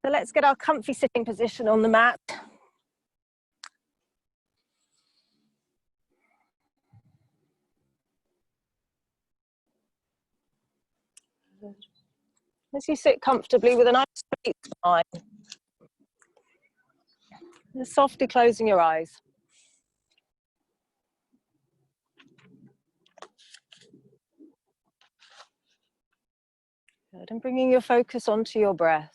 So let's get our comfy sitting position on the mat. As you sit comfortably with a nice straight spine, and softly closing your eyes. Good, and bringing your focus onto your breath.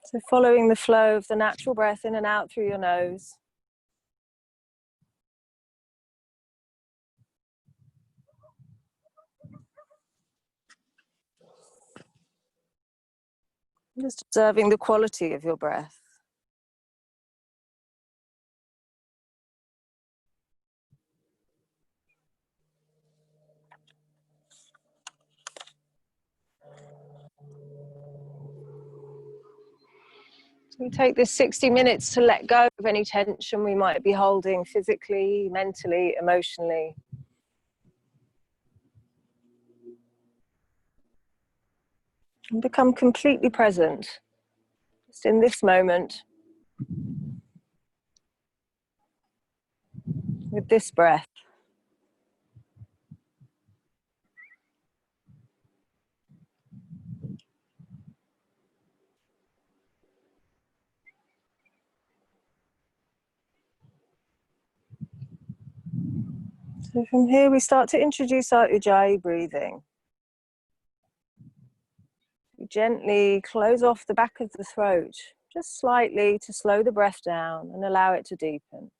So following the flow of the natural breath in and out through your nose. Just observing the quality of your breath. So we take this 60 minutes to let go of any tension we might be holding physically, mentally, emotionally. And become completely present, just in this moment, with this breath. So from here we start to introduce our Ujjayi breathing. We gently close off the back of the throat, just slightly to slow the breath down and allow it to deepen.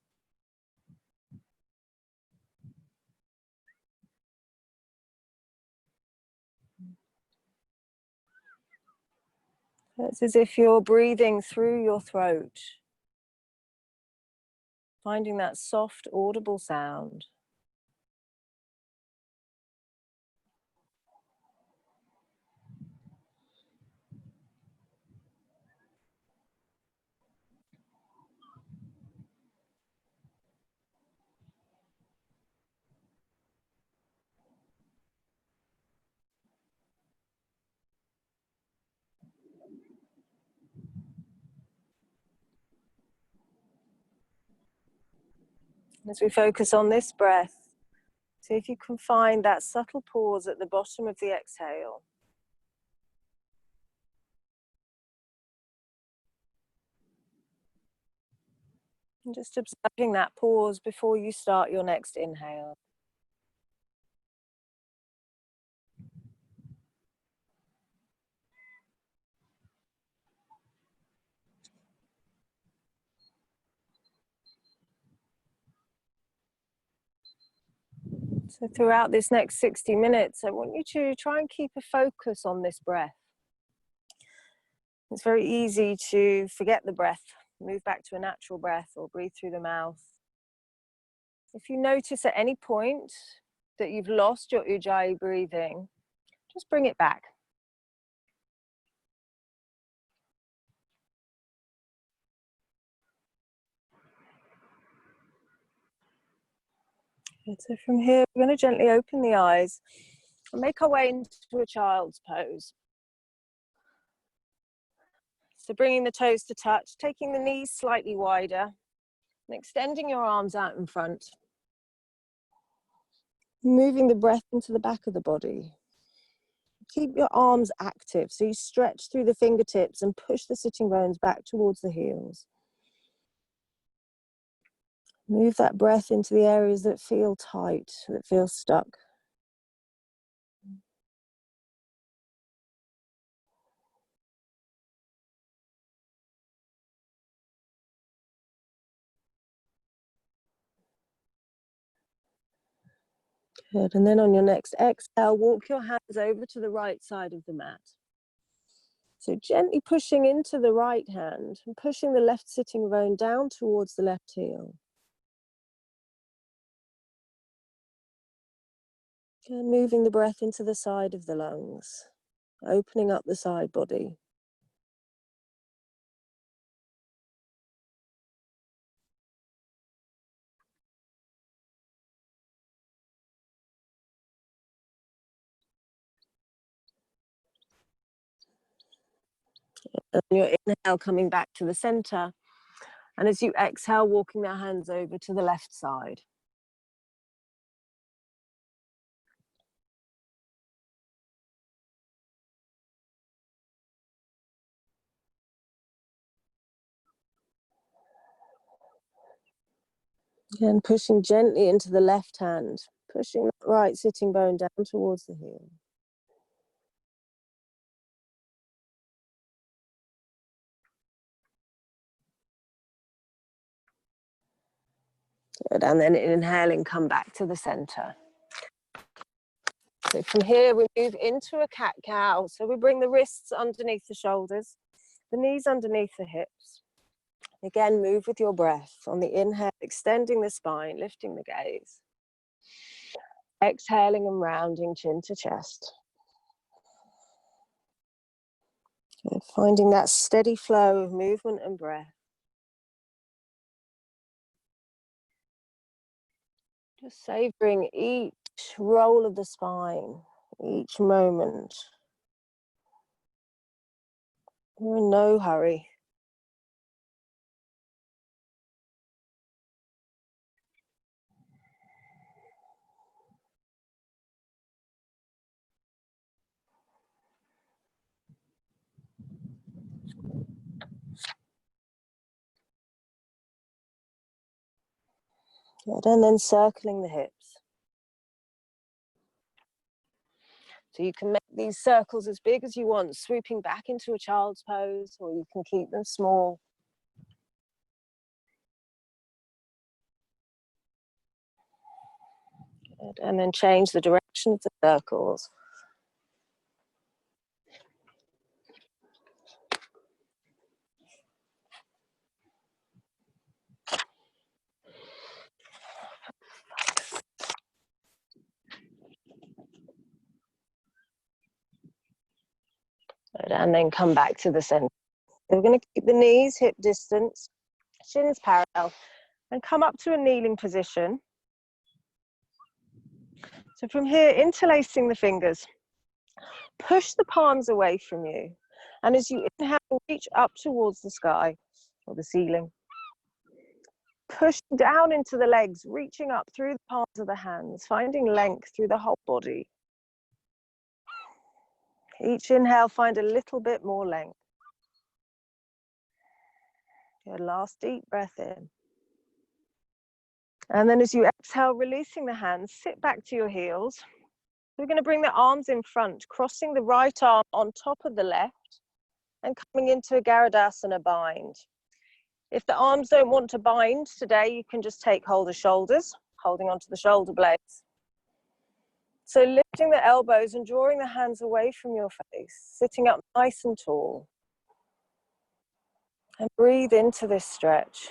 It's as if you're breathing through your throat, finding that soft, audible sound. As we focus on this breath, see if you can find that subtle pause at the bottom of the exhale. And just observing that pause before you start your next inhale. So throughout this next 60 minutes, I want you to try and keep a focus on this breath. It's very easy to forget the breath, move back to a natural breath or breathe through the mouth. If you notice at any point that you've lost your Ujjayi breathing, just bring it back. And so from here, we're going to gently open the eyes and make our way into a child's pose. So bringing the toes to touch, taking the knees slightly wider, and extending your arms out in front. Moving the breath into the back of the body. Keep your arms active, so you stretch through the fingertips and push the sitting bones back towards the heels. Move that breath into the areas that feel tight, that feel stuck. Good, and then on your next exhale, walk your hands over to the right side of the mat. So gently pushing into the right hand and pushing the left sitting bone down towards the left heel. And moving the breath into the side of the lungs, opening up the side body. And your inhale coming back to the center. And as you exhale, walking the hands over to the left side. Again, pushing gently into the left hand, pushing the right sitting bone down towards the heel. Good, and then inhaling, come back to the center. So from here, we move into a cat-cow. So we bring the wrists underneath the shoulders, the knees underneath the hips. Again, move with your breath. On the inhale, extending the spine, lifting the gaze. Exhaling and rounding chin to chest. Good. Finding that steady flow of movement and breath. Just savoring each roll of the spine, each moment. We're in no hurry. Good. And then circling the hips. So you can make these circles as big as you want, swooping back into a child's pose, or you can keep them small. Good. And then change the direction of the circles. Good. And then come back to the center. We're going to keep the knees hip distance, shins parallel, and come up to a kneeling position. So from here, interlacing the fingers, push the palms away from you. And as you inhale, reach up towards the sky or the ceiling. Push down into the legs, reaching up through the palms of the hands, finding length through the whole body. Each inhale, find a little bit more length. Your last deep breath in. And then as you exhale, releasing the hands, sit back to your heels. We're going to bring the arms in front, crossing the right arm on top of the left and coming into a Garudasana bind. If the arms don't want to bind today, you can just take hold of shoulders, holding onto the shoulder blades. So lifting the elbows and drawing the hands away from your face, sitting up nice and tall. And breathe into this stretch.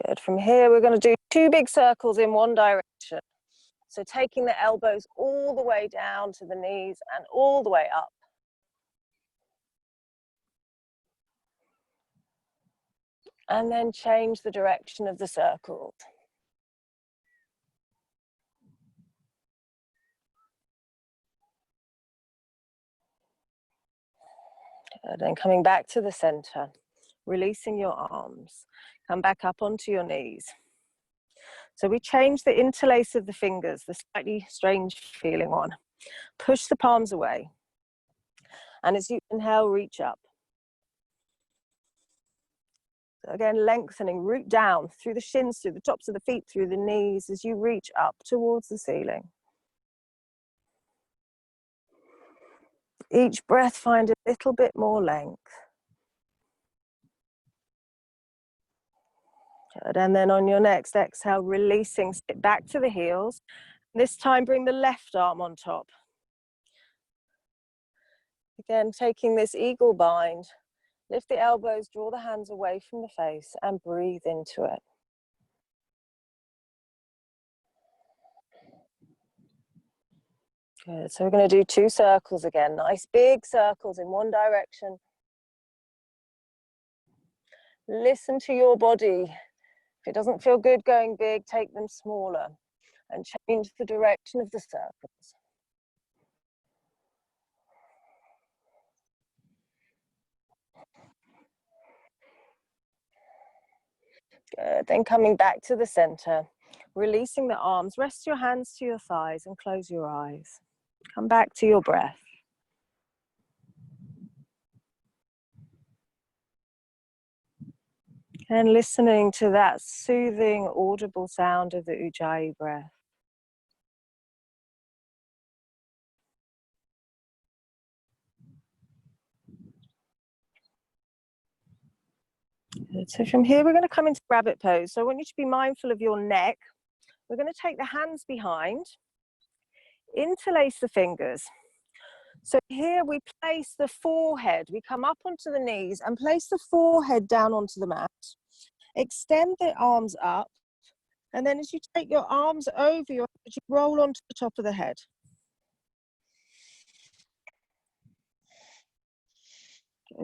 Good. From here, we're going to do 2 big circles in one direction. So taking the elbows all the way down to the knees and all the way up. And then change the direction of the circle. Good. And coming back to the center, releasing your arms. Come back up onto your knees. So we change the interlace of the fingers, the slightly strange feeling one. Push the palms away. And as you inhale, reach up. So again, lengthening, root down through the shins, through the tops of the feet, through the knees as you reach up towards the ceiling. Each breath, find a little bit more length. Good. And then on your next exhale, releasing, sit back to the heels. This time, bring the left arm on top. Again, taking this eagle bind, lift the elbows, draw the hands away from the face and breathe into it. Good. So we're going to do 2 circles again. Nice big circles in one direction. Listen to your body. If it doesn't feel good going big, take them smaller. and change the direction of the circles. Good. Then coming back to the center, releasing the arms, rest your hands to your thighs and close your eyes. Come back to your breath. And listening to that soothing, audible sound of the Ujjayi breath. Good. So from here, we're going to come into rabbit pose. So I want you to be mindful of your neck. We're going to take the hands behind, interlace the fingers. So here we place the forehead. We come up onto the knees and place the forehead down onto the mat. Extend the arms up. And then as you take your arms over your head, you roll onto the top of the head.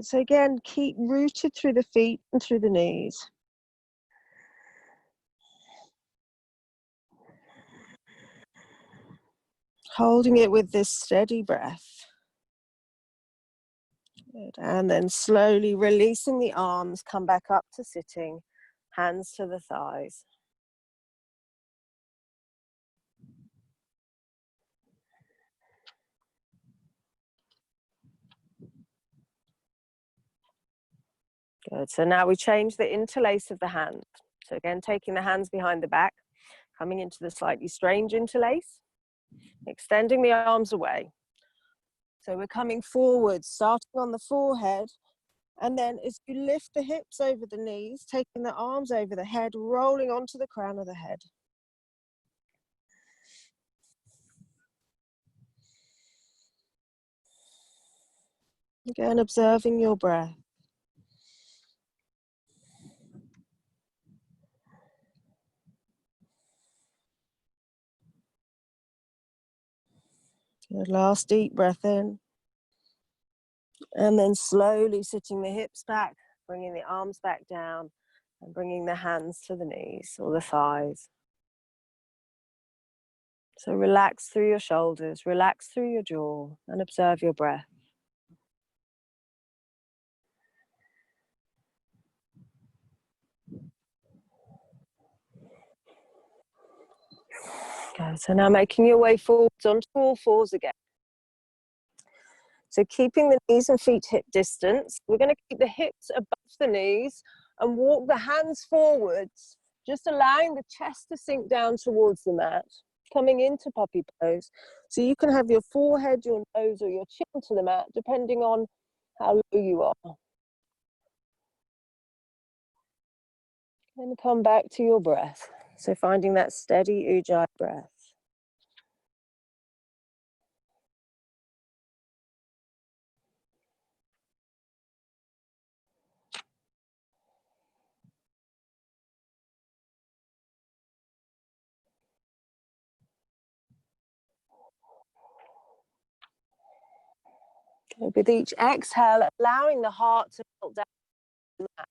So again, keep rooted through the feet and through the knees. Holding it with this steady breath. Good. And then slowly releasing the arms, come back up to sitting, hands to the thighs. Good. So now we change the interlace of the hands. So again, taking the hands behind the back, coming into the slightly strange interlace, extending the arms away. So we're coming forward, starting on the forehead, and then as you lift the hips over the knees, taking the arms over the head, rolling onto the crown of the head. Again, observing your breath. Good. Last deep breath in. And then slowly sitting the hips back, bringing the arms back down, and bringing the hands to the knees or the thighs. So relax through your shoulders, relax through your jaw, and observe your breath. Okay, so now making your way forwards onto all fours again. So keeping the knees and feet hip distance, we're going to keep the hips above the knees and walk the hands forwards, just allowing the chest to sink down towards the mat, coming into puppy pose. So you can have your forehead, your nose, or your chin to the mat, depending on how low you are. And come back to your breath. So finding that steady Ujjayi breath. With each exhale, allowing the heart to melt down the mat.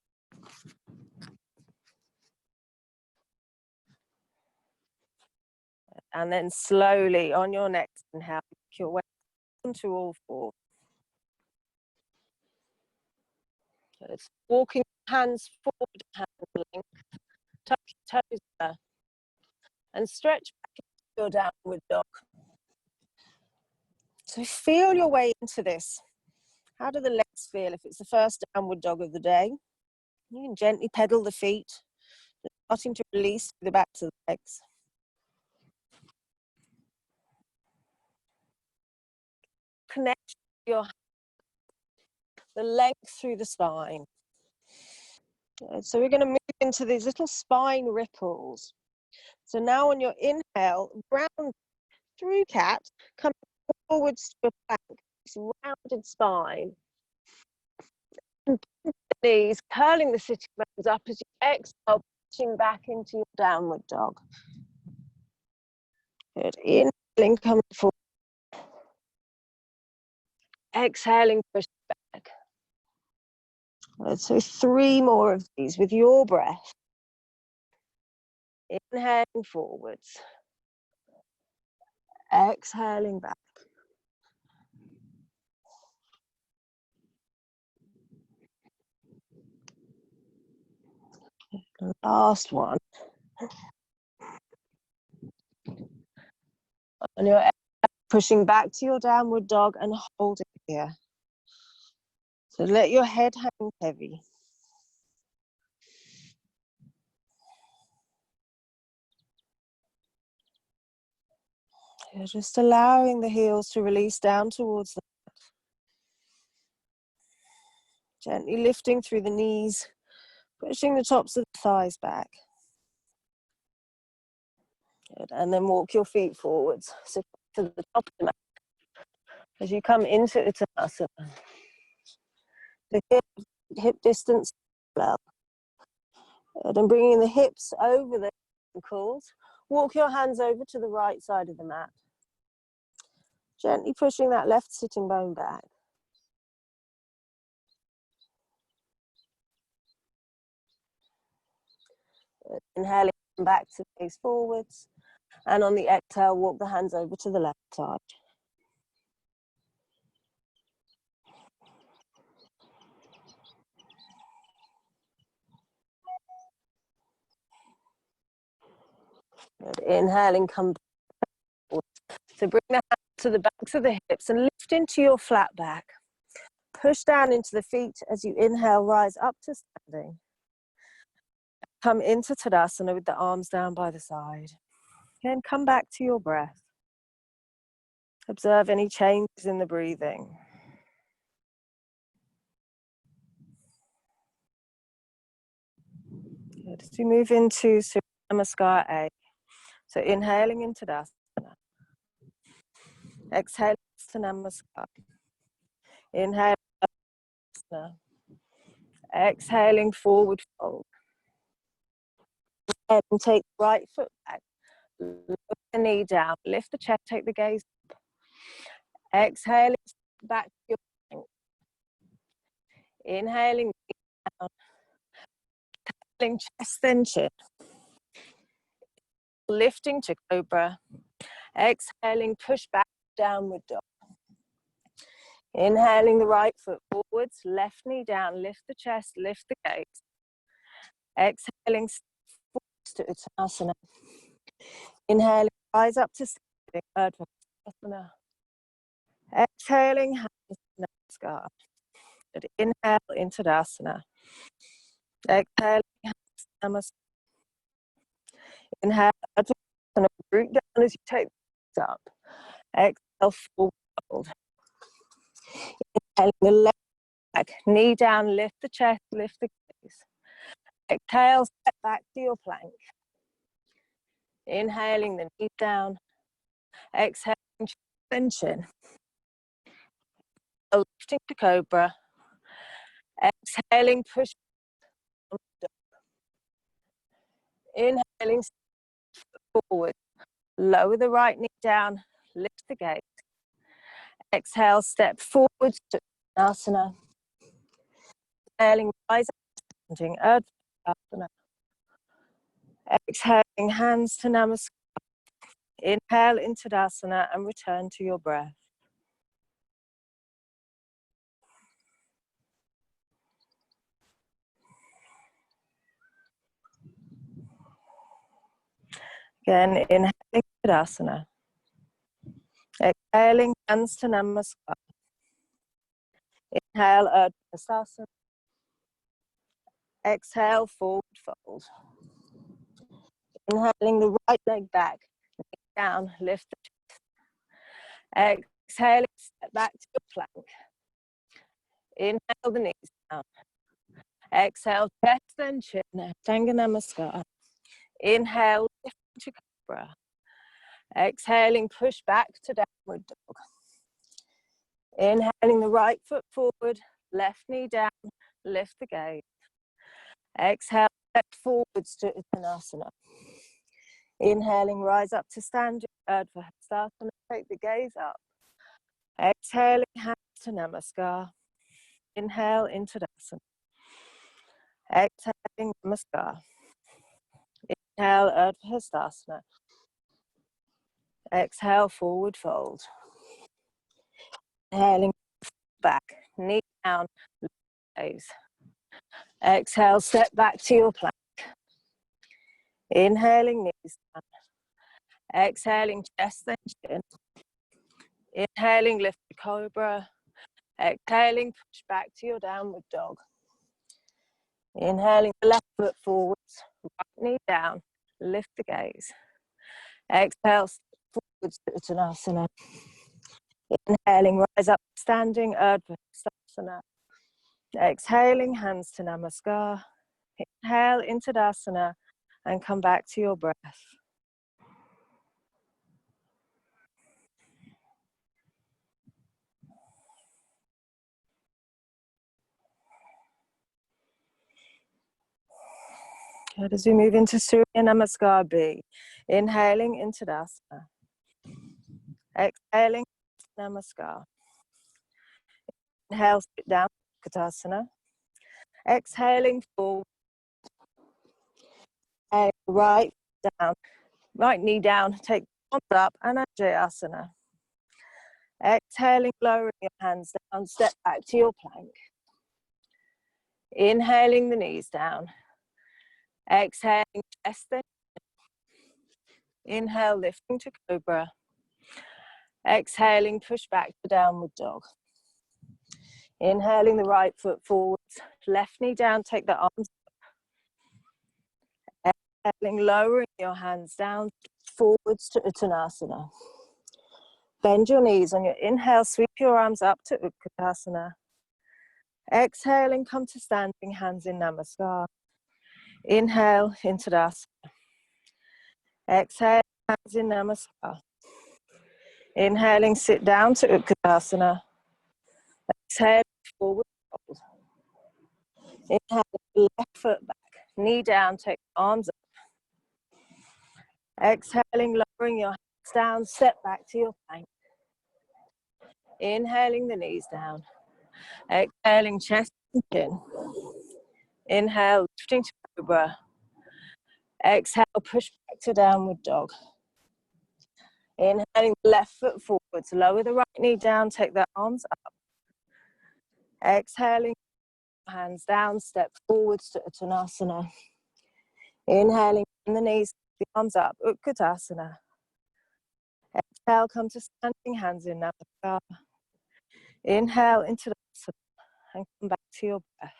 And then slowly on your next inhale, make your way onto all fours. So it's walking hands forward, hand length, tuck your toes there, and stretch back into your downward dog. So feel your way into this. How do the legs feel if it's the first downward dog of the day? You can gently pedal the feet, starting to release the backs of the legs. Connect the length through the spine. So we're going to move into these little spine ripples. So now on your inhale, round through cat, come forwards to a plank, this rounded spine. And knees, curling the sitting bones up as you exhale, pushing back into your downward dog. Good. Inhaling, coming forward. Exhaling, push back. Good. So 3 more of these with your breath. Inhaling forwards. Exhaling back. Last one. On your pushing back to your downward dog and hold it here. So let your head hang heavy. You're just allowing the heels to release down towards the mat. Gently lifting through the knees, pushing the tops of the thighs back. Good. And then walk your feet forwards. So to the top of the mat. As you come into Uttanasana, the hip distance well. And bringing the hips over the ankles. Walk your hands over to the right side of the mat. Gently pushing that left sitting bone back. Inhaling back to face forwards. And on the exhale, walk the hands over to the left side. Good. Inhaling, come back. So bring the hands to the backs of the hips and lift into your flat back. Push down into the feet as you inhale, rise up to standing. Come into Tadasana with the arms down by the side. Then come back to your breath. Observe any changes in the breathing. Good. As we move into Surya Namaskar A. So inhaling into Tadasana. Exhaling to Namaskar. Inhaling. Exhaling, forward fold. And take the right foot back. Lift the knee down. Lift the chest. Take the gaze up. Exhaling back to your plank. Inhaling down. Inhaling chest then chin. Lifting to cobra. Exhaling, push back, downward dog. Inhaling the right foot forwards, left knee down, lift the chest, lift the gaze. Exhaling, forwards to Uttanasana. Inhaling, rise up to standing, Urdhva Sthana. Exhaling, hands to Namaskar. Inhale into Tadasana. Exhaling, hands to Namaskar. Inhale, Urdhva Sthana. Root down as you take the up. Exhale, forward fold. Inhaling the left back, knee down, lift the chest, lift the gaze. Exhale, step back to your plank. Inhaling the knee down. Exhaling, extension. Lifting to cobra. Exhaling, push. Inhaling, forward. Lower the right knee down, lift the gaze. Exhale, step forward to Asana. Inhaling, rise up, standing, Urdhva Sthana. Exhaling, hands to Namaskar. Inhale into Tadasana and return to your breath. Again, inhaling Tadasana. Exhaling, hands to Namaskar. Inhale, Urdhva Sthana. Exhale, forward fold. Inhaling the right leg back, down, lift the chest. Exhaling, step back to your plank. Inhale the knees down. Exhale, chest and chin, Ashtanga Namaskar. Inhale, lift to cobra. Exhaling, push back to downward dog. Inhaling the right foot forward, left knee down, lift the gaze. Exhale, step forwards to Uttanasana. Inhaling, rise up to standing, Urdhva Sthana, take the gaze up. Exhaling, hands to Namaskar. Inhale into Tadasana. Exhaling, Namaskar. Inhale, Urdhva Sthana. Exhale, forward fold. Inhaling back, knee down, gaze. Exhale, step back to your plank. Inhaling, knees down. Exhaling, chest and chin. Inhaling, lift the cobra. Exhaling, push back to your downward dog. Inhaling, left foot forwards, right knee down, lift the gaze. Exhale, forwards to Uttanasana. Inhaling, rise up, standing, Urdhva Sthana. Exhaling, hands to Namaskar. Inhale into Tadasana and come back to your breath. Good, as we move into Surya Namaskar B. Inhaling into Tadasana. Exhaling, Namaskar. Inhale, sit down, Uttanasana. Exhaling, forward. Right down, right knee down, take arms up, Anujayasana. Exhaling, lowering your hands down, step back to your plank. Inhaling the knees down. Exhaling, chest in. Inhale, lifting to cobra. Exhaling, push back to downward dog. Inhaling the right foot forwards, left knee down, take the arms up. Exhaling, lowering your hands down, forwards to Uttanasana. Bend your knees on your inhale, sweep your arms up to Utkatasana. Exhaling, come to standing, hands in Namaskar. Inhale into Tadasana. Exhale, hands in Namaskar. Inhaling, sit down to Utkatasana. Exhale, forward fold. Inhale, left foot back, knee down, take arms up. Exhaling, lowering your hands down, step back to your plank. Inhaling the knees down. Exhaling, chest and chin. Inhale, lifting to cobra. Exhale, push back to downward dog. Inhaling, left foot forwards, lower the right knee down, take the arms up. Exhaling, hands down, step forwards to Uttanasana. Inhaling, bend the knees, the arms up, Utkatasana. Exhale, come to standing, hands in Namaskar. Inhale into the Uttanasana and come back to your breath.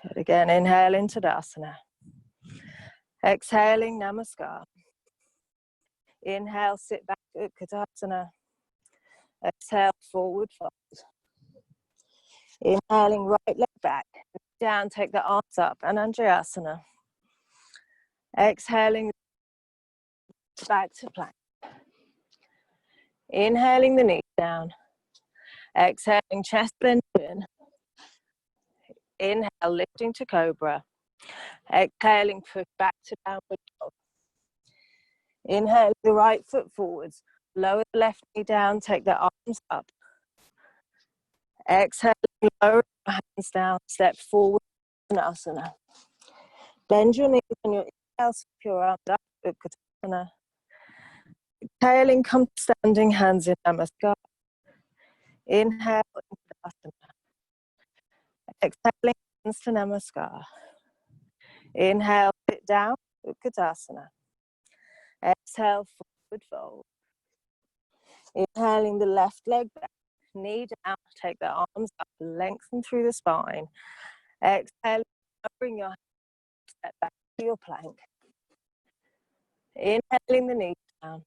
Good, again, inhale into Tadasana. Exhaling, Namaskar. Inhale, sit back, Utkatasana. Exhale, forward fold. Inhaling, right leg back, down, take the arms up, Anujayasana. Exhaling, back to plank. Inhaling the knees down. Exhaling, chest bend in. Inhale, lifting to cobra. Exhaling, push back to downward dog. Inhale, the right foot forwards. Lower the left knee down, take the arms up. Exhaling, lower your hands down, step forward, Uttanasana. Bend your knees on your inhale, sweep your arms up, Utkatasana. Exhaling, come to standing, hands in Namaskar. Inhale, Utkatasana. Exhaling, hands to Namaskar. Inhale, sit down, Utkatasana. Exhale, forward fold. Inhaling the left leg back, knee down, take the arms up, lengthen through the spine. Exhale, bring your step back to your plank. Inhaling the knees down.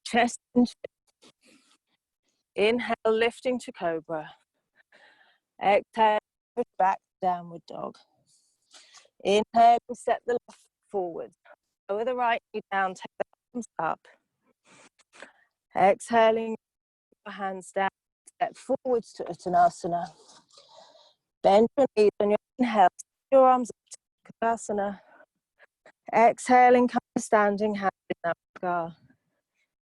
Chest and chin. Inhale, lifting to cobra. Exhale, push back, downward dog. Inhale, step the left forward. Lower the right knee down, take the arms up. Exhaling, your hands down, step forwards to Uttanasana. Bend your knees on your inhale, your arms up to Utkatasana. Exhaling, come to standing, hand in Namaskar.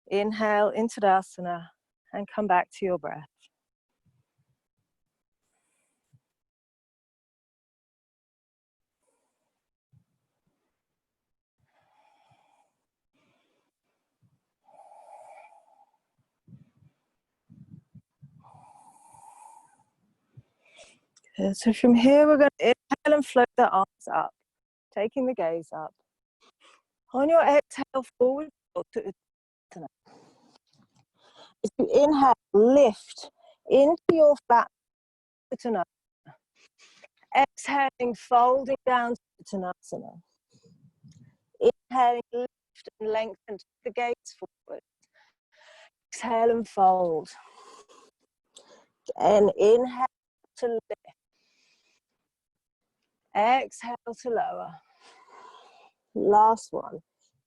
Inhale into Tadasana and come back to your breath. Good. So from here, we're going to inhale and float the arms up, taking the gaze up. On your exhale, forward fold to Uttanasana. As you inhale, lift into your flat Uttanasana. Exhaling, folding down to Uttanasana. Inhaling, lift and lengthen the gaze forward. Exhale and fold. And inhale to lift. Exhale to lower. Last one.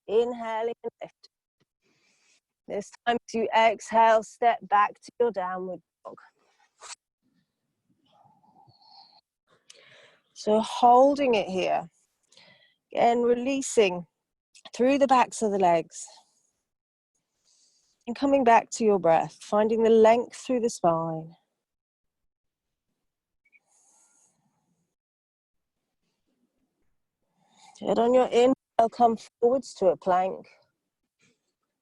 Inhaling and lift. This time as you exhale, step back to your downward dog. So holding it here. Again, releasing through the backs of the legs. And coming back to your breath, finding the length through the spine. Good. On your inhale, come forwards to a plank.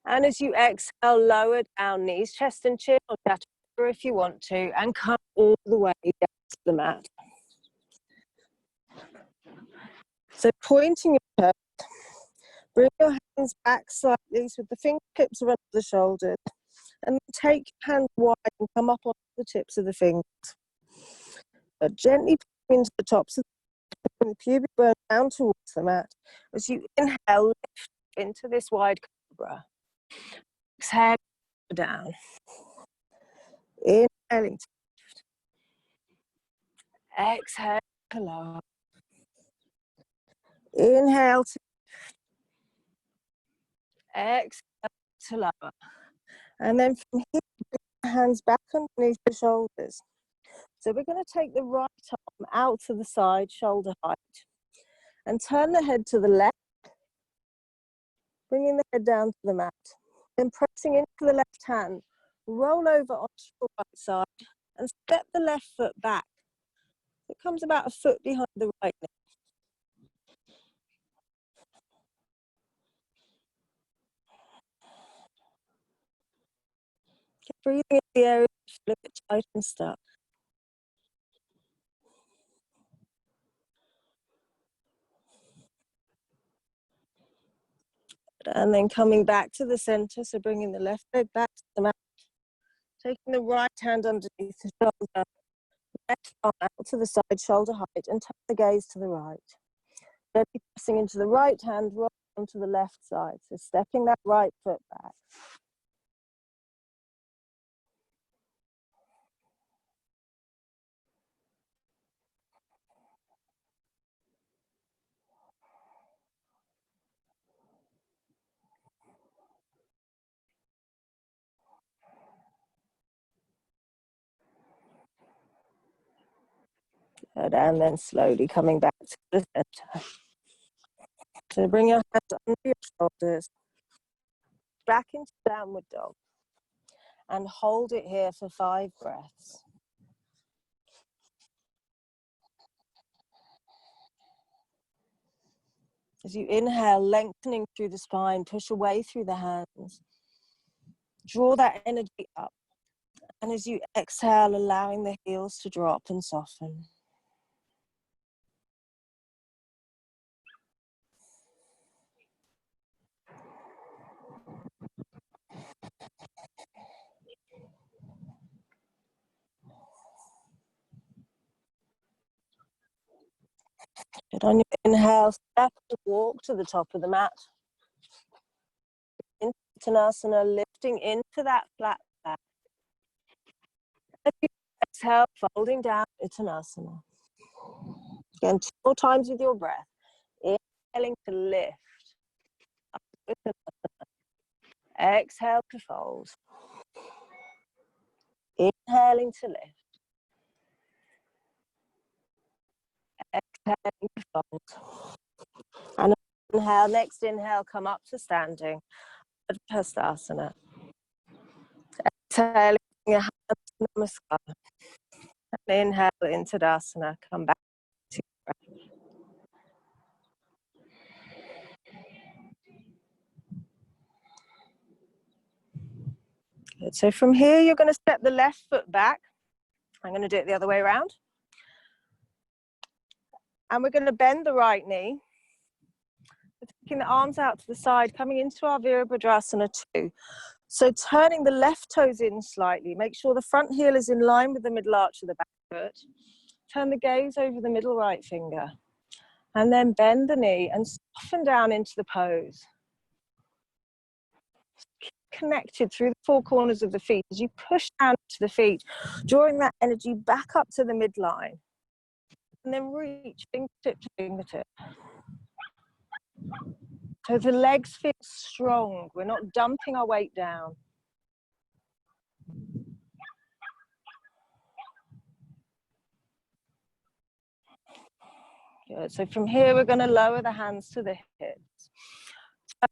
And as you exhale, lower down, knees, chest and chin, or chaturanga if you want to, and come all the way down to the mat. So pointing your toes, bring your hands back slightly so with the fingertips around the shoulders, and then take your hands wide and come up on the tips of the fingers. But gently pull into the tops of the pubic bone down towards the mat. As you inhale, lift into this wide cobra. Exhale down. Inhaling to lift. Exhale to lower. Inhale to exhale to lower. And then from here, bring your hands back underneath the shoulders. So we're going to take the right arm out to the side, shoulder height, and turn the head to the left, bringing the head down to the mat. Then pressing into the left hand, roll over onto your right side and step the left foot back. It comes about a foot behind the right knee. Keep breathing in the area, feel a bit tight and stuck. And then coming back to the center, so bringing the left leg back to the mat, taking the right hand underneath the shoulder, left arm out to the side, shoulder height, and turn the gaze to the right. Gently pressing into the right hand, roll onto the left side, so stepping that right foot back. Good, and then slowly coming back to the center. So bring your hands under your shoulders, back into downward dog, and hold it here for 5 breaths. As you inhale, lengthening through the spine, push away through the hands. Draw that energy up. And as you exhale, allowing the heels to drop and soften. Good. On your inhale, step and walk to the top of the mat. Into Uttanasana, lifting into that flat back. As you exhale, folding down Uttanasana. Again, 2 more times with your breath. Inhaling to lift. Up Uttanasana. Exhale to fold. Inhaling to lift. Exhaling to fold. And Inhale, next inhale, come up to standing. Hastasana. Exhale, your hands to Namaskar. And inhale into Tadasana, come back to your breath. Good. So from here, you're going to step the left foot back. I'm going to do it the other way around. And we're going to bend the right knee. We're taking the arms out to the side, coming into our Virabhadrasana 2. So turning the left toes in slightly. Make sure the front heel is in line with the middle arch of the back foot. Turn the gaze over the middle right finger. And then bend the knee and soften down into the pose. Keep connected through the four corners of the feet as you push down to the feet, drawing that energy back up to the midline. And then reach fingertip to fingertip. So the legs feel strong. We're not dumping our weight down. Good. So from here, we're going to lower the hands to the hips.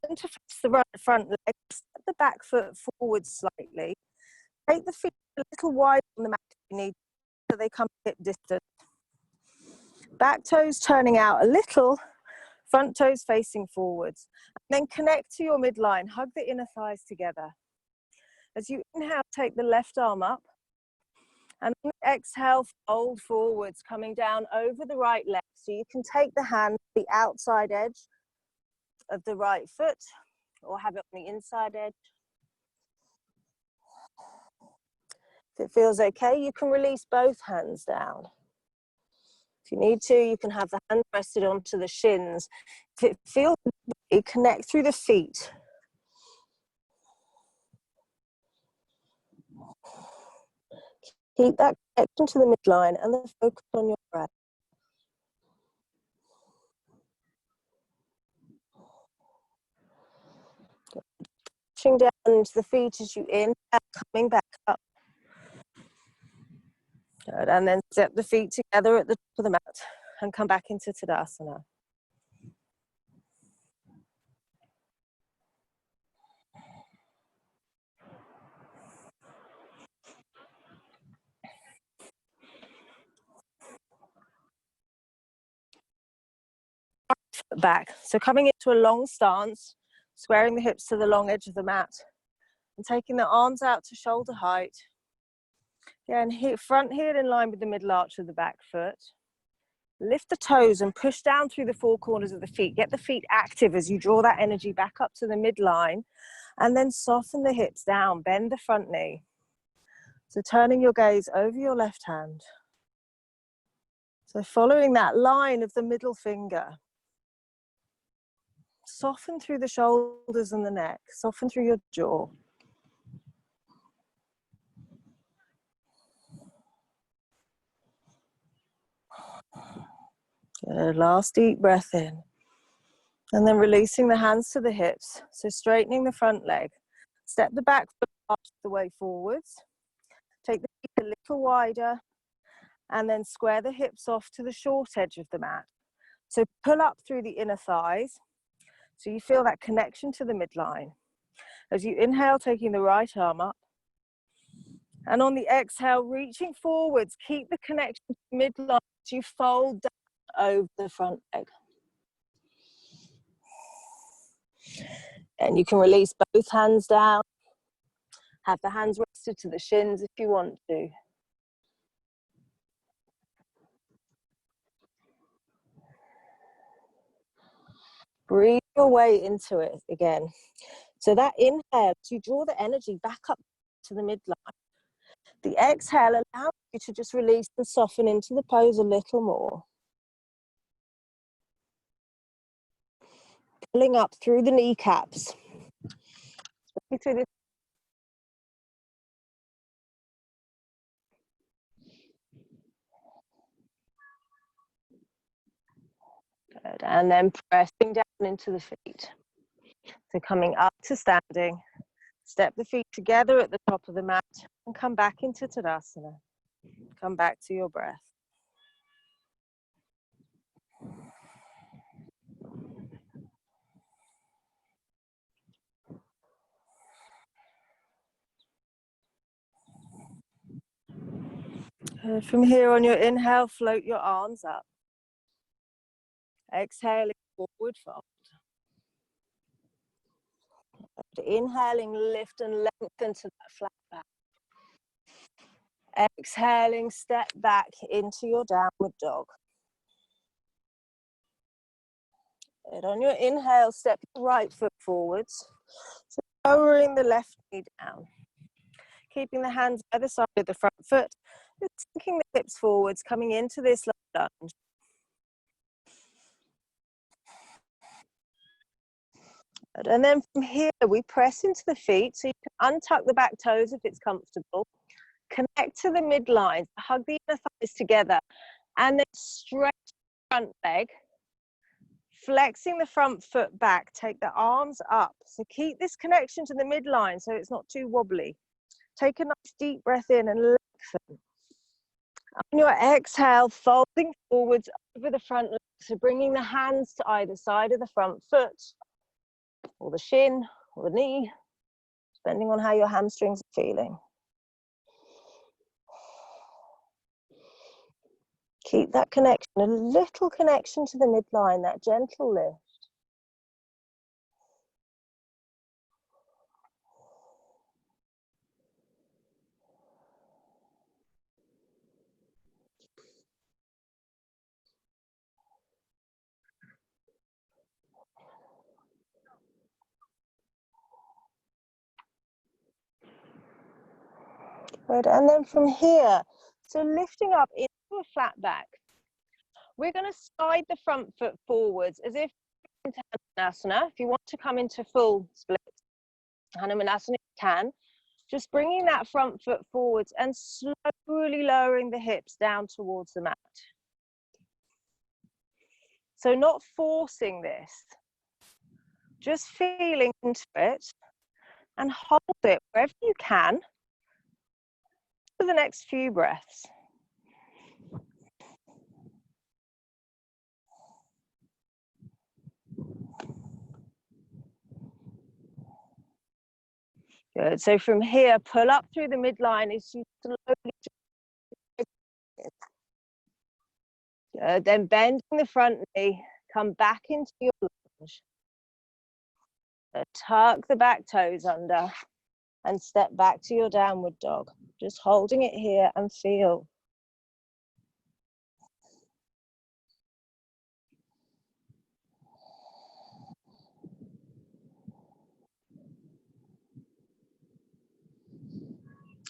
Turn to face the right front leg. Step the back foot forward slightly. Take the feet a little wide on the mat if you need, so they come hip distance. Back toes turning out a little. Front toes facing forwards. And then connect to your midline. Hug the inner thighs together. As you inhale, take the left arm up. And on the exhale, fold forwards, coming down over the right leg. So you can take the hand to the outside edge of the right foot, or have it on the inside edge. If it feels okay, you can release both hands down. If you need to, you can have the hand rested onto the shins. If it feels okay, connect through the feet. Keep that connection to the midline and then focus on your breath. Pushing down into the feet as you inhale, coming back up. Good. And then step the feet together at the top of the mat and come back into Tadasana. Back. So coming into a long stance, squaring the hips to the long edge of the mat and taking the arms out to shoulder height. Again, front heel in line with the middle arch of the back foot. Lift the toes and push down through the four corners of the feet. Get the feet active as you draw that energy back up to the midline, and then soften the hips down, bend the front knee. So turning your gaze over your left hand. So following that line of the middle finger. Soften through the shoulders and the neck. Soften through your jaw. Good. Last deep breath in. And then releasing the hands to the hips. So straightening the front leg. Step the back foot up the way forwards. Take the feet a little wider. And then square the hips off to the short edge of the mat. So pull up through the inner thighs. So you feel that connection to the midline. As you inhale, taking the right arm up. And on the exhale, reaching forwards, keep the connection to the midline as you fold down over the front leg. And you can release both hands down. Have the hands rested to the shins if you want to. Breathe your way into it again. So that inhale, you draw the energy back up to the midline. The exhale allows you to just release and soften into the pose a little more. Pulling up through the kneecaps. Through the Good. And then pressing down into the feet. So coming up to standing. Step the feet together at the top of the mat and come back into Tadasana. Come back to your breath. Good. From here on your inhale, float your arms up. Exhaling, forward fold. Inhaling, lift and lengthen to that flat back. Exhaling, step back into your downward dog. And on your inhale, step your right foot forwards. So lowering the left knee down. Keeping the hands either side of the front foot. Just sinking the hips forwards, coming into this lunge. And then from here, we press into the feet. So you can untuck the back toes if it's comfortable. Connect to the midline, hug the inner thighs together, and then stretch the front leg. Flexing the front foot back, take the arms up. So keep this connection to the midline so it's not too wobbly. Take a nice deep breath in and lengthen. On your exhale, folding forwards over the front leg, so bringing the hands to either side of the front foot, or the shin, or the knee, depending on how your hamstrings are feeling. Keep that connection, a little connection to the midline, that gentle lift. Good, and then from here, so lifting up into a flat back, we're going to slide the front foot forwards as if into Hanumanasana. If you want to come into full split Hanumanasana, you can. Just bringing that front foot forwards and slowly lowering the hips down towards the mat. So not forcing this, just feeling into it and hold it wherever you can for the next few breaths. Good. So from here, pull up through the midline as you slowly. Good. Then bending the front knee, come back into your lunge. Tuck the back toes under and step back to your downward dog. Just holding it here and feel.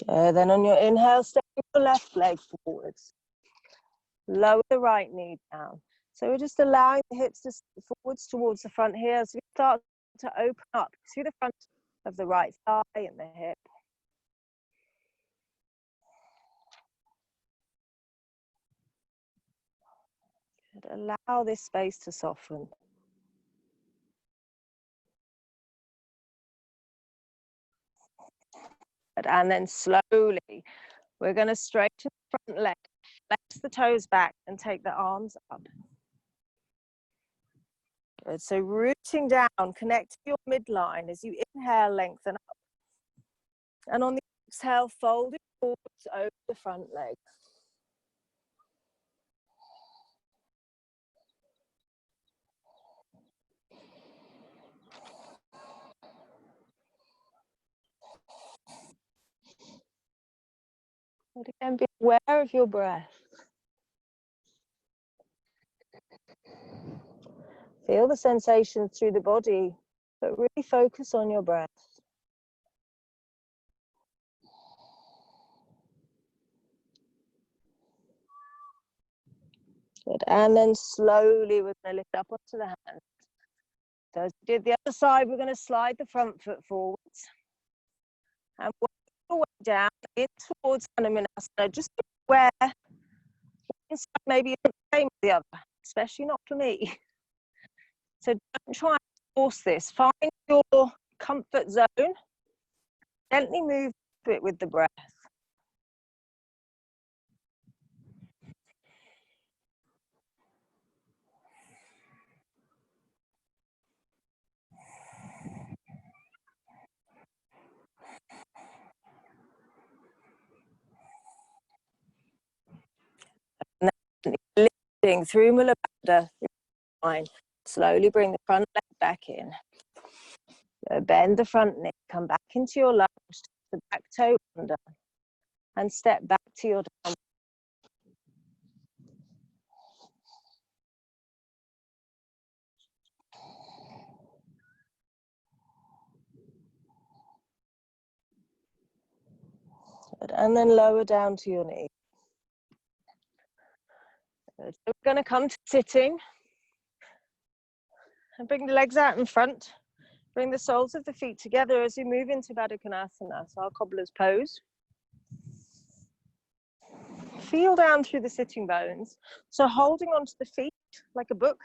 Good. Then on your inhale, step your left leg forwards. Lower the right knee down. So we're just allowing the hips to step forwards towards the front here as we start to open up through the front of the right thigh and the hip. Good. Allow this space to soften. Good. And then slowly, we're going to straighten the front leg, flex the toes back and take the arms up. Good. So rooting down, connect to your midline as you inhale, lengthen up. And on the exhale, fold it forwards over the front leg. And again, be aware of your breath. Feel the sensations through the body, but really focus on your breath. Good. And then slowly we're going to lift up onto the hands. So as we did the other side, we're going to slide the front foot forwards. And work your way down in towards Hanumanasana. Just be aware, one side maybe isn't the same as the other, especially not for me. So don't try and force this. Find your comfort zone. Gently move to it with the breath. breathing through Mulabandha, fine. Slowly bring the front leg back in. So bend the front knee, come back into your lunge, the back toe under, and step back to your down. Good. And then lower down to your knee. Good. So we're going to come to sitting and bring the legs out in front. Bring the soles of the feet together as you move into Baddha Konasana, so our cobbler's pose. Feel down through the sitting bones. So holding onto the feet like a book.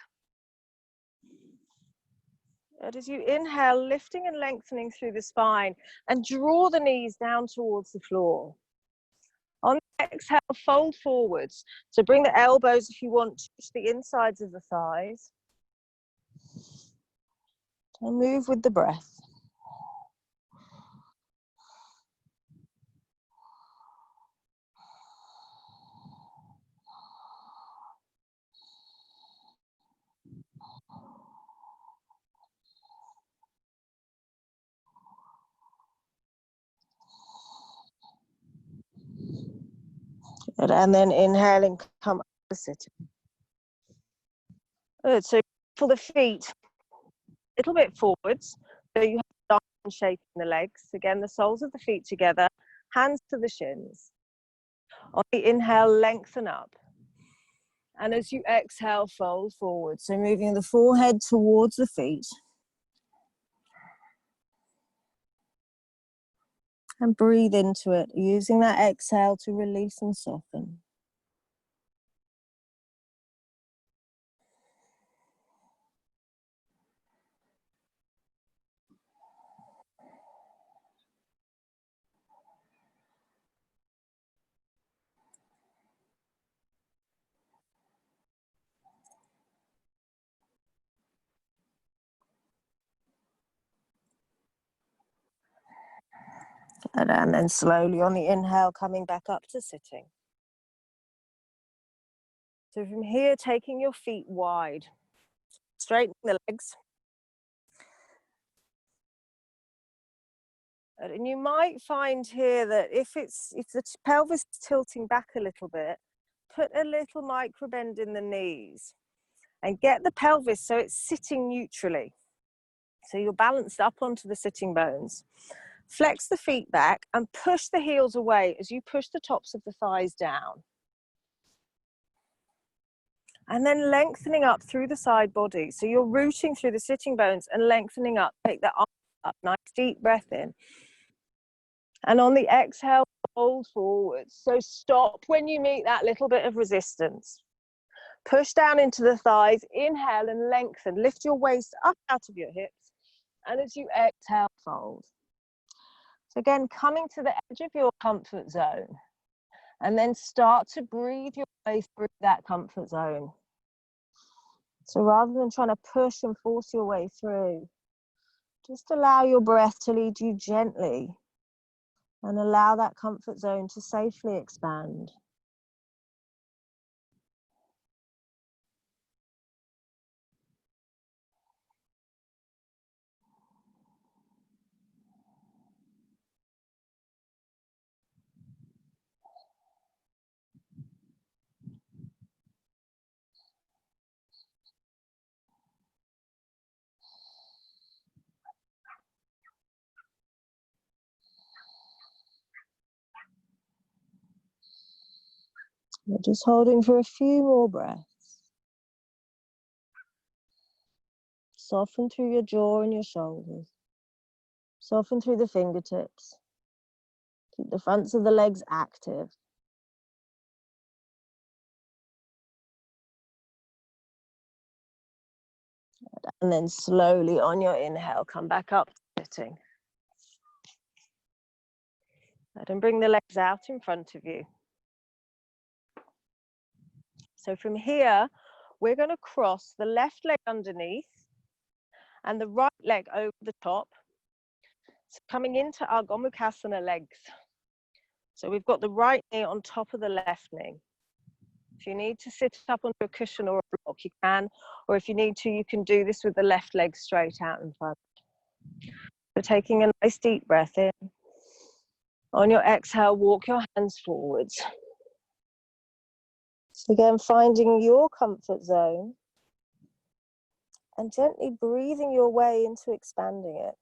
And as you inhale, lifting and lengthening through the spine, and draw the knees down towards the floor. On the exhale, fold forwards. So bring the elbows, if you want, to the insides of the thighs. And move with the breath. Good. And then inhaling, come up to sitting. Good. So for the feet, a little bit forwards. So you have a diamond shape in the legs. Again, the soles of the feet together, hands to the shins. On the inhale, lengthen up. And as you exhale, fold forward. So moving the forehead towards the feet. And breathe into it, using that exhale to release and soften. And then slowly on the inhale, coming back up to sitting. So from here, taking your feet wide, straightening the legs. And you might find here that if the pelvis is tilting back a little bit, put a little micro bend in the knees and get the pelvis so it's sitting neutrally. So you're balanced up onto the sitting bones. Flex the feet back and push the heels away as you push the tops of the thighs down. And then lengthening up through the side body. So you're rooting through the sitting bones and lengthening up. Take that arm up, nice deep breath in. And on the exhale, fold forwards. So stop when you meet that little bit of resistance. Push down into the thighs, inhale and lengthen. Lift your waist up out of your hips. And as you exhale, fold. So again, coming to the edge of your comfort zone. And then start to breathe your way through that comfort zone. So rather than trying to push and force your way through, just allow your breath to lead you gently and allow that comfort zone to safely expand. We're just holding for a few more breaths. Soften through your jaw and your shoulders. Soften through the fingertips. Keep the fronts of the legs active. And then slowly on your inhale, come back up to sitting. And bring the legs out in front of you. So from here, we're going to cross the left leg underneath and the right leg over the top. So coming into our Gomukhasana legs. So we've got the right knee on top of the left knee. If you need to sit up onto a cushion or a block, you can, or if you need to, you can do this with the left leg straight out in front. So taking a nice deep breath in. On your exhale, walk your hands forwards. So again, finding your comfort zone and gently breathing your way into expanding it.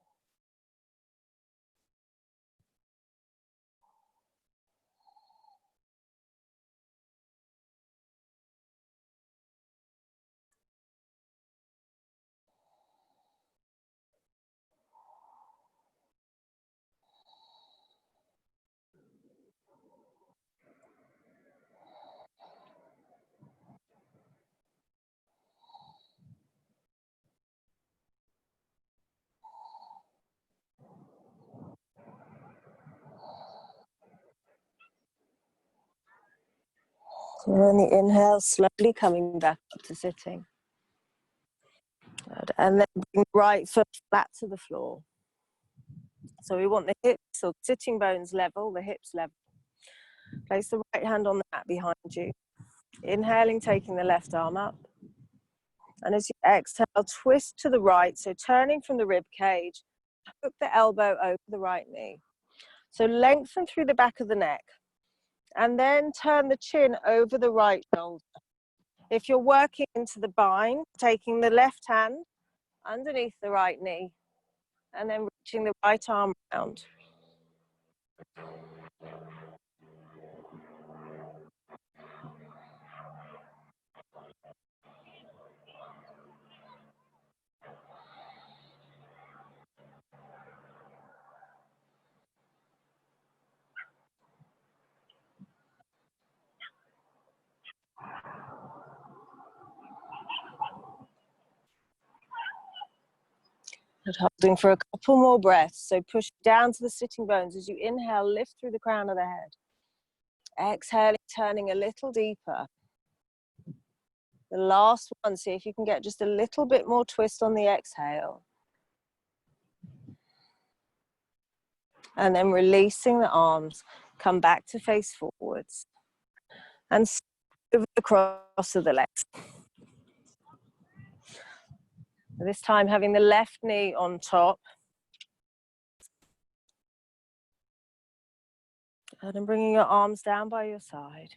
So on the inhale, slowly coming back up to sitting. Good. And then bring the right foot flat to the floor. So we want the hips or sitting bones level, the hips level. Place the right hand on the mat behind you. Inhaling, taking the left arm up. And as you exhale, twist to the right. So turning from the rib cage, hook the elbow over the right knee. So lengthen through the back of the neck. And then turn the chin over the right shoulder. If you're working into the bind, taking the left hand underneath the right knee, and then reaching the right arm round. And holding for a couple more breaths. So push down to the sitting bones as you inhale, lift through the crown of the head. Exhaling, turning a little deeper. The last one, see if you can get just a little bit more twist on the exhale. And then releasing the arms, come back to face forwards. And over the cross of the legs. This time having the left knee on top. And then bringing your arms down by your side.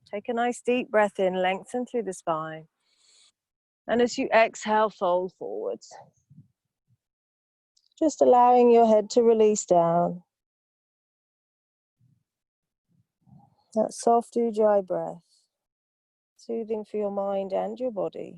Take a nice deep breath in, lengthen through the spine. And as you exhale, fold forwards. Just allowing your head to release down. That soft ujjayi breath, soothing for your mind and your body.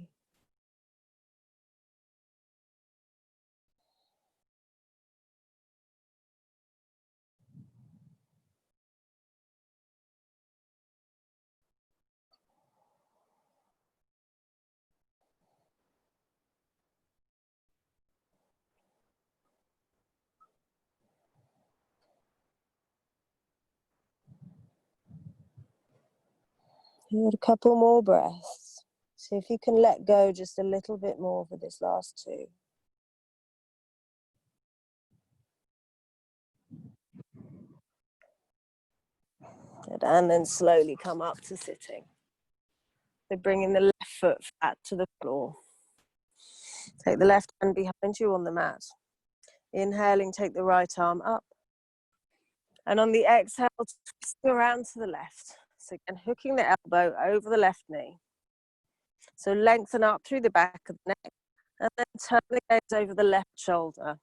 Good, a couple more breaths. See if you can let go just a little bit more for this last two. Good, and then slowly come up to sitting. So bringing the left foot flat to the floor. Take the left hand behind you on the mat. Inhaling, take the right arm up. And on the exhale, twisting around to the left. So again, hooking the elbow over the left knee. So lengthen up through the back of the neck. And then turn the gaze over the left shoulder.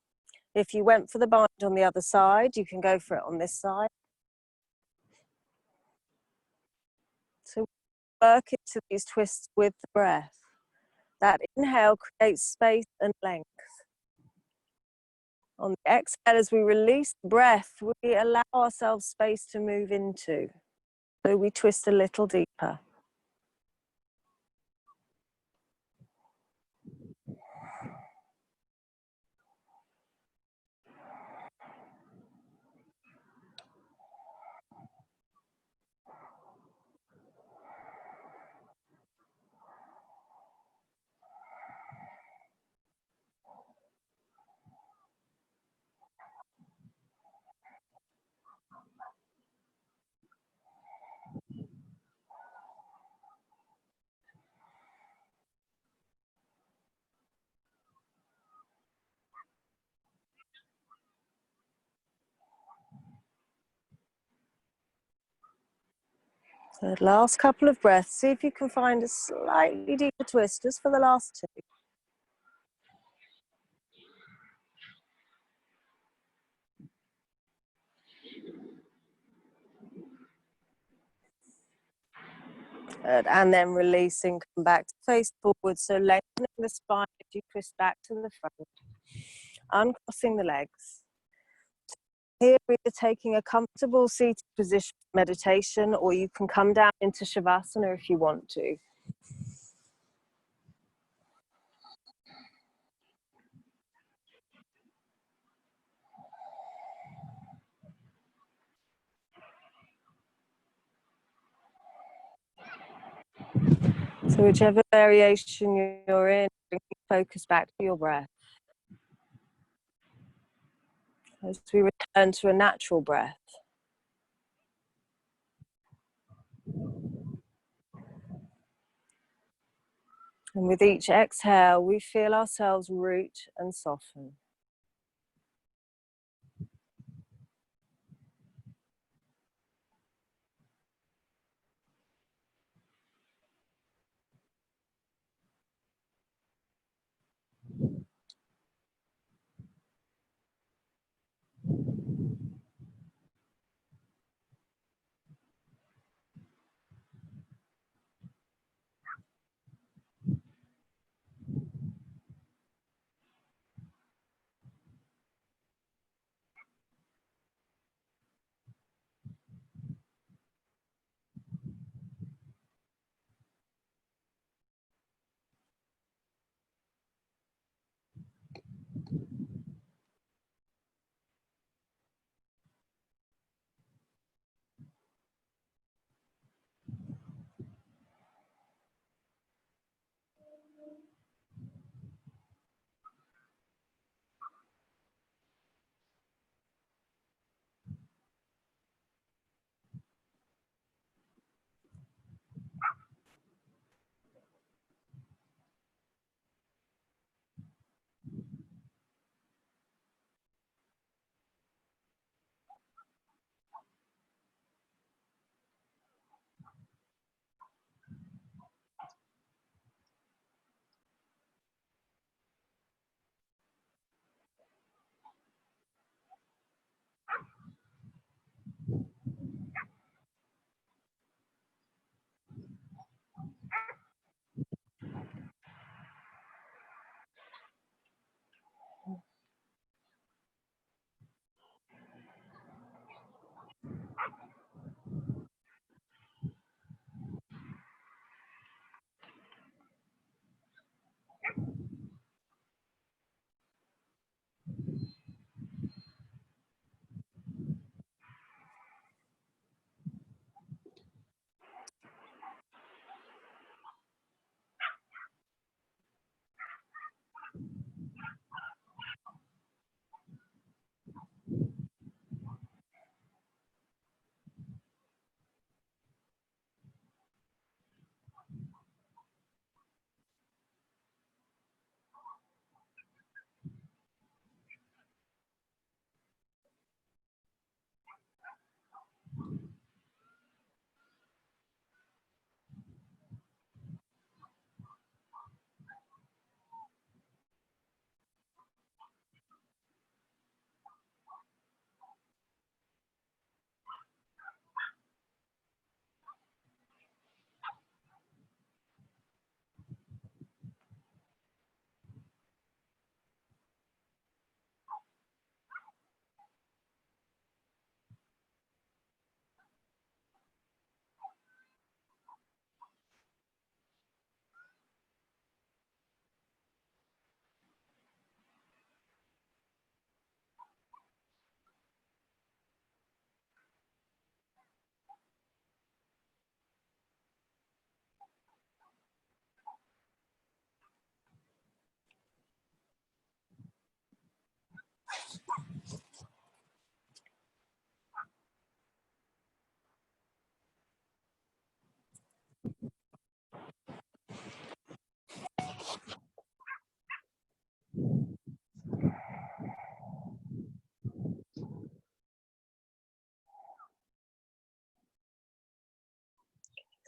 If you went for the bind on the other side, you can go for it on this side. So work into these twists with the breath. That inhale creates space and length. On the exhale, as we release the breath, we allow ourselves space to move into. So we twist a little deeper. Good. Last couple of breaths. See if you can find a slightly deeper twist just for the last two. Good. And then releasing, come back to face forward. So lengthening the spine as you twist back to the front. Uncrossing the legs. Here, either taking a comfortable seated position for meditation, or you can come down into Shavasana if you want to. So whichever variation you're in, bring focus back to your breath. As we return to a natural breath. And with each exhale, we feel ourselves root and soften.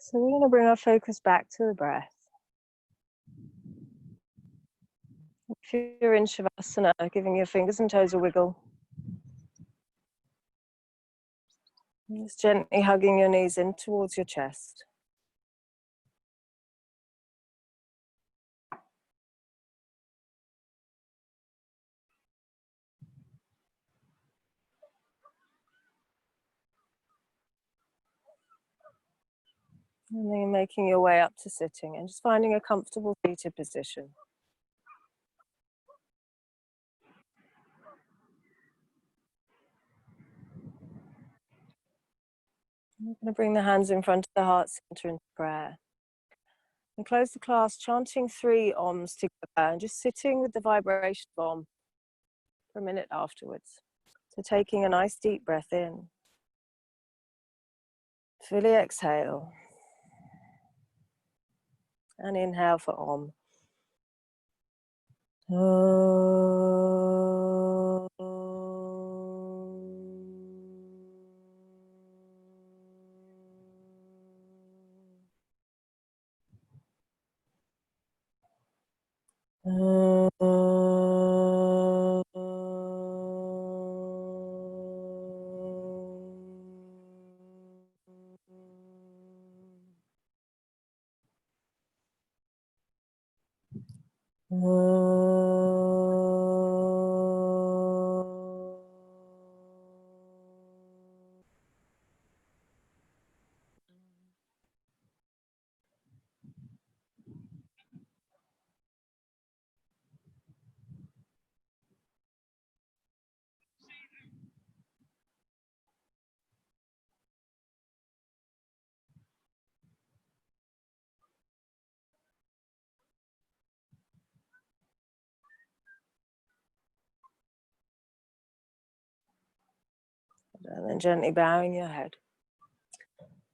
So we're going to bring our focus back to the breath. If you're in Shavasana, giving your fingers and toes a wiggle. And just gently hugging your knees in towards your chest. And then making your way up to sitting and just finding a comfortable seated position. I'm going to bring the hands in front of the heart center into prayer. And close the class chanting 3 Oms together and just sitting with the vibration of Om for a minute afterwards. So taking a nice deep breath in. Fully exhale. And inhale for Om. And then gently bowing your head.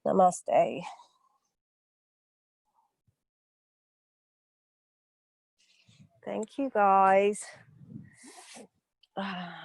Namaste. Thank you, guys.